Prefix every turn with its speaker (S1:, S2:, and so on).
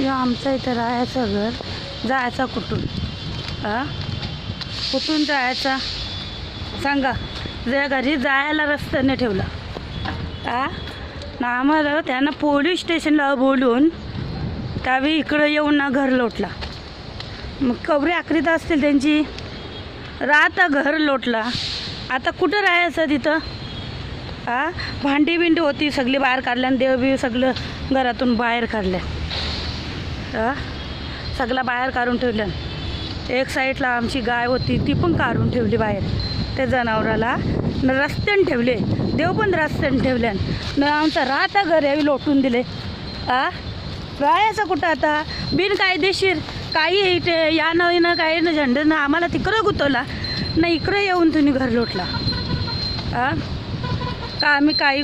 S1: या आमचं इथं राहायचं घर. जायचा कुठून? कुठून जायचा सांगा? ज्या घरी जायला रस्त्याने ठेवला ना आम्हाला. त्यांना पोलीस स्टेशनला बोलून त्यावेळी इकडं येऊन ना घर लोटला. मग कवरे आखरीत असतील त्यांची. राहता घर लोटला. आता कुठं राहायचं तिथं? भांडी बिंडी होती सगळी बाहेर काढल्या. देवबीव सगळं घरातून बाहेर काढल्या. सगळं बाहेर काढून ठेवलं. एक साईडला आमची गाय होती ती पण काढून ठेवली बाहेर. त्या जनावराला न रस्त्याने ठेवले. देव पण रस्त्याने ठेवल्या. न आमचं राहता घर यावी लोटून दिले. राहायचं कुठं आता? बिनकायदेशीर काही इथे या न काही ना झंडं आम्हाला तिकडं गुतवला ना इकडं येऊन तुम्ही घर लोटला. का आम्ही काही